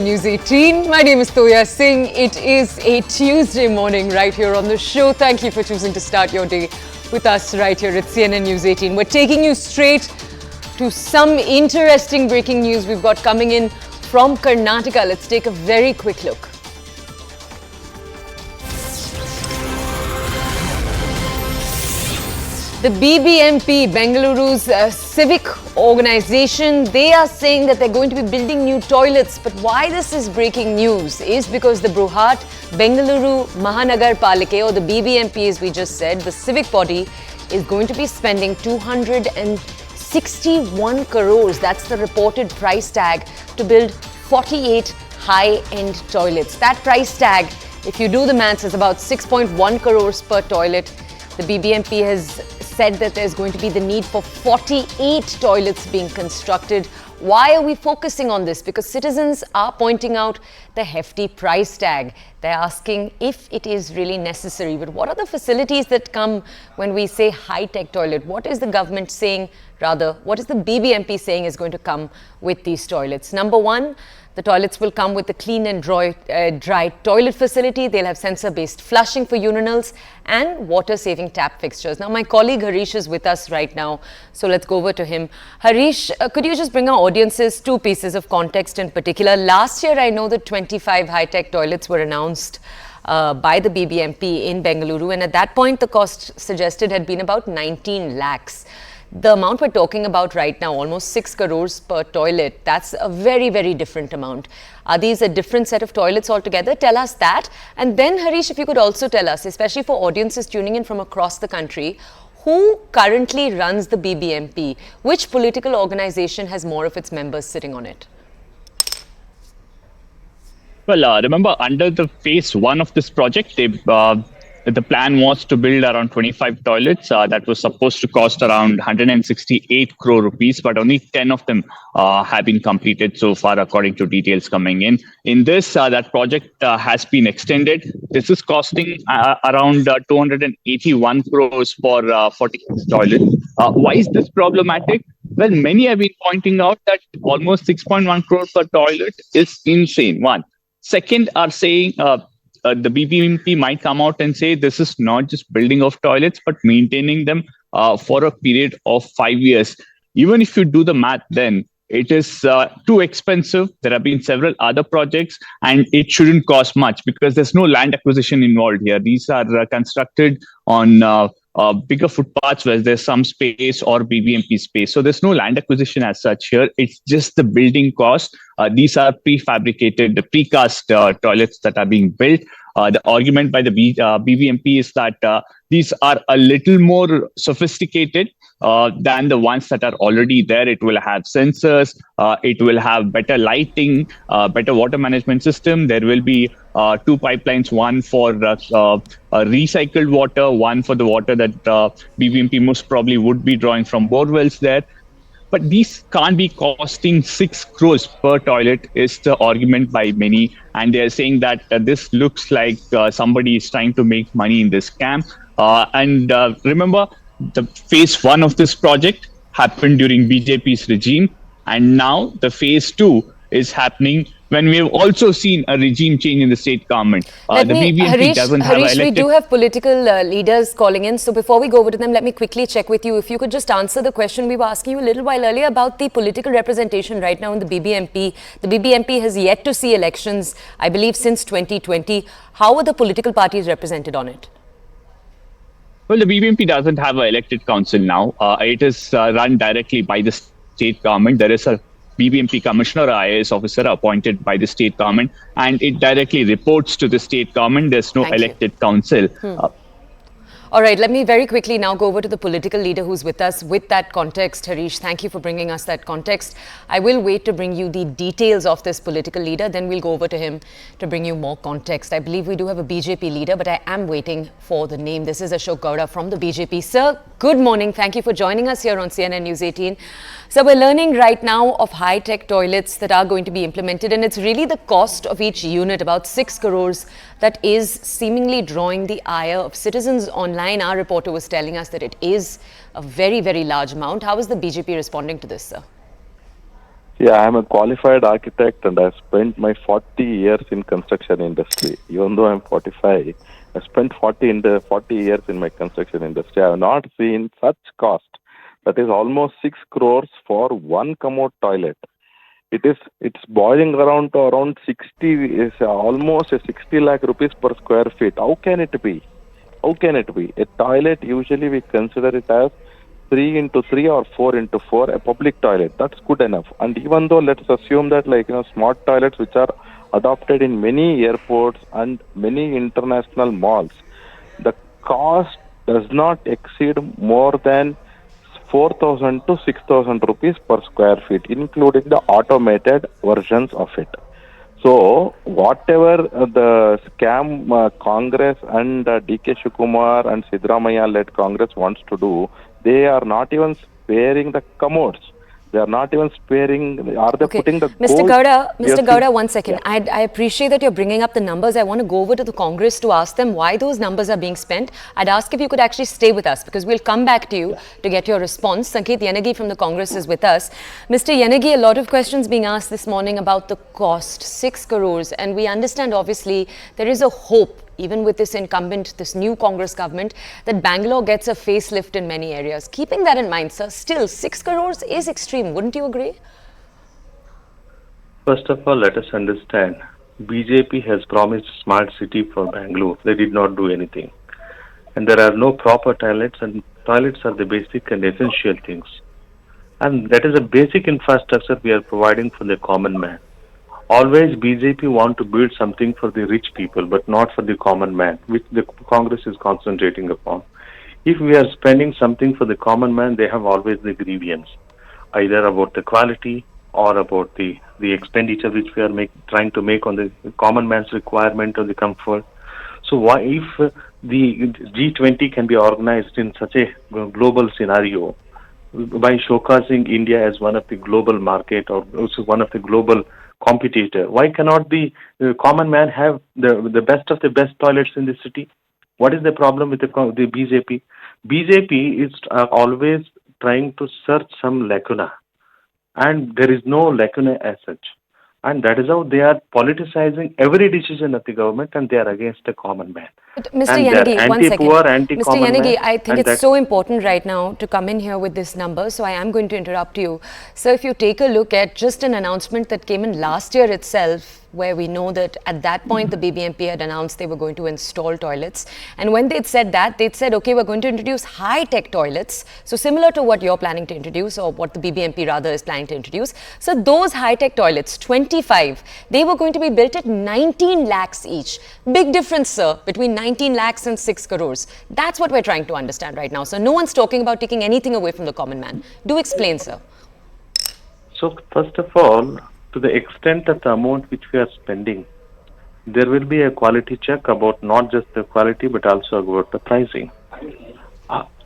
News 18. My name is Toya Singh. It is a Tuesday morning right here on the show. Thank you for choosing to start your day with us right here at CNN News 18. We're taking you straight to some interesting breaking news we've got coming in from Karnataka. Let's take a very quick look. The BBMP, Bengaluru's civic organization, they are saying that they're going to be building new toilets. But why this is breaking news is because the Bruhat Bengaluru Mahanagara Palike, or the BBMP as we just said, the civic body, is going to be spending 261 crores. That's the reported price tag to build 48 high-end toilets. That price tag, if you do the maths, is about 6.1 crores per toilet. The BBMP has said that there's going to be the need for 48 toilets being constructed. Why are we focusing on this? Because citizens are pointing out the hefty price tag. They're asking if it is really necessary. But what are the facilities that come when we say high-tech toilet? What is the government saying, rather, what is the BBMP saying is going to come with these toilets? Number one, the toilets will come with a clean and dry toilet facility. They'll have sensor-based flushing for urinals and water-saving tap fixtures. Now, my colleague Harish is with us right now, so let's go over to him. Harish, could you just bring our audiences two pieces of context in particular? Last year, I know that 25 high-tech toilets were announced by the BBMP in Bengaluru, and at that point, the cost suggested had been about 19 lakhs. The amount we're talking about right now, almost 6 crores per toilet, that's a very, very different amount. Are these a different set of toilets altogether? Tell us that. And then, Harish, if you could also tell us, especially for audiences tuning in from across the country, who currently runs the BBMP? Which political organization has more of its members sitting on it? Well, remember, under the phase one of this project, the plan was to build around 25 toilets. That was supposed to cost around 168 crore rupees, but only 10 of them have been completed so far, according to details coming in. In this, that project has been extended. This is costing around 281 crores for 46 toilets. Why is this problematic? Well, many have been pointing out that almost 6.1 crore per toilet is insane. One. Second, are saying the BBMP might come out and say this is not just building of toilets, but maintaining them for a period of 5 years. Even if you do the math, then it is too expensive. There have been several other projects, and it shouldn't cost much because there's no land acquisition involved here. These are constructed on bigger footpaths where there's some space or BBMP space. So there's no land acquisition as such here. It's just the building cost. These are prefabricated, the precast toilets that are being built. The argument by the BBMP is that these are a little more sophisticated than the ones that are already there. It will have sensors, it will have better lighting, better water management system. There will be two pipelines, one for recycled water, one for the water that BBMP most probably would be drawing from borewells there. But these can't be costing 6 crores per toilet is the argument by many. And they're saying that this looks like somebody is trying to make money in this scam. Remember, the phase one of this project happened during BJP's regime. And now the phase two is happening when we have also seen a regime change in the state government. The BBMP doesn't have Harish, we do have political leaders calling in. So before we go over to them, let me quickly check with you. If you could just answer the question we were asking you a little while earlier about the political representation right now in the BBMP. The BBMP has yet to see elections, I believe, since 2020. How are the political parties represented on it? Well, the BBMP doesn't have an elected council now. It is run directly by the state government. There is a BBMP commissioner, or IAS officer appointed by the state government, and it directly reports to the state government. There's no elected council. All right, let me very quickly now go over to the political leader who's with us with that context. Harish, thank you for bringing us that context. I will wait to bring you the details of this political leader. Then we'll go over to him to bring you more context. I believe we do have a BJP leader, but I am waiting for the name. This is Ashok Gowda from the BJP. Sir, good morning. Thank you for joining us here on CNN News 18. So we're learning right now of high-tech toilets that are going to be implemented, and it's really the cost of each unit, about 6 crores, that is seemingly drawing the ire of citizens online. Our reporter was telling us that it is a very, very large amount. How is the BJP responding to this, sir? Yeah, I'm a qualified architect and I spent my 40 years in construction industry. Even though I'm 45, I spent 40 years in my construction industry. I have not seen such cost. That is almost 6 crores for one commode toilet. It's boiling around to around 60, is almost a 60 lakh rupees per square feet. How can it be? How can it be? A toilet, usually we consider it as 3 into 3 or 4 into 4, a public toilet. That's good enough. And even though, let's assume that, smart toilets which are adopted in many airports and many international malls, the cost does not exceed more than 4,000 to 6,000 rupees per square feet, including the automated versions of it. So, whatever the scam Congress and DK Shikumar and Sidramaya led Congress wants to do, they are not even sparing the commodes. They are not even sparing, are they Okay, putting the Mr. gold? Gowda, Mr. Yes, Gowda, one second. yeah. I appreciate that you're bringing up the numbers. I want to go over to the Congress to ask them why those numbers are being spent. I'd ask if you could actually stay with us because we'll come back to you to get your response. Sanket Yanagi from the Congress is with us. Mr. Yanagi, a lot of questions being asked this morning about the cost, 6 crores. And we understand, obviously, there is a hope, even with this incumbent, this new Congress government, that Bangalore gets a facelift in many areas. Keeping that in mind, sir, still 6 crores is extreme. Wouldn't you agree? First of all, let us understand. BJP has promised smart city for Bangalore. They did not do anything. And there are no proper toilets, and toilets are the basic and essential things. And that is a basic infrastructure we are providing for the common man. Always BJP want to build something for the rich people, but not for the common man, which the Congress is concentrating upon. If we are spending something for the common man, they have always the grievance, either about the quality or about the expenditure which we are trying to make on the common man's requirement or the comfort. So why, if the G20 can be organized in such a global scenario, by showcasing India as one of the global market or also one of the global competitor, why cannot the common man have the best of the best toilets in the city? What is the problem with the BJP? BJP is always trying to search some lacuna, and there is no lacuna as such. And that is how they are politicizing every decision of the government, and they are against the common man. But Mr. And they are Yanagi, one second. anti-poor, Mr. anti-common Yanagi, man. I think And it's that so important right now to come in here with this number, so I am going to interrupt you. So if you take a look at just an announcement that came in last year itself, where we know that at that point the BBMP had announced they were going to install toilets. And when they'd said that, they'd said, okay, we're going to introduce high-tech toilets. So similar to what you're planning to introduce, or what the BBMP rather is planning to introduce. So those high-tech toilets, 25, they were going to be built at 19 lakhs each. Big difference, sir, between 19 lakhs and 6 crores. That's what we're trying to understand right now. So no one's talking about taking anything away from the common man. Do explain, sir. So first of all, to the extent of the amount which we are spending, there will be a quality check about not just the quality but also about the pricing.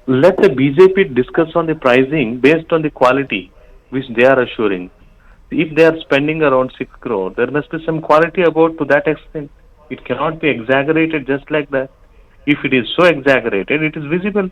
Let the BJP discuss on the pricing based on the quality which they are assuring. If they are spending around 6 crore, there must be some quality about to that extent. It cannot be exaggerated just like that. If it is so exaggerated, it is visible.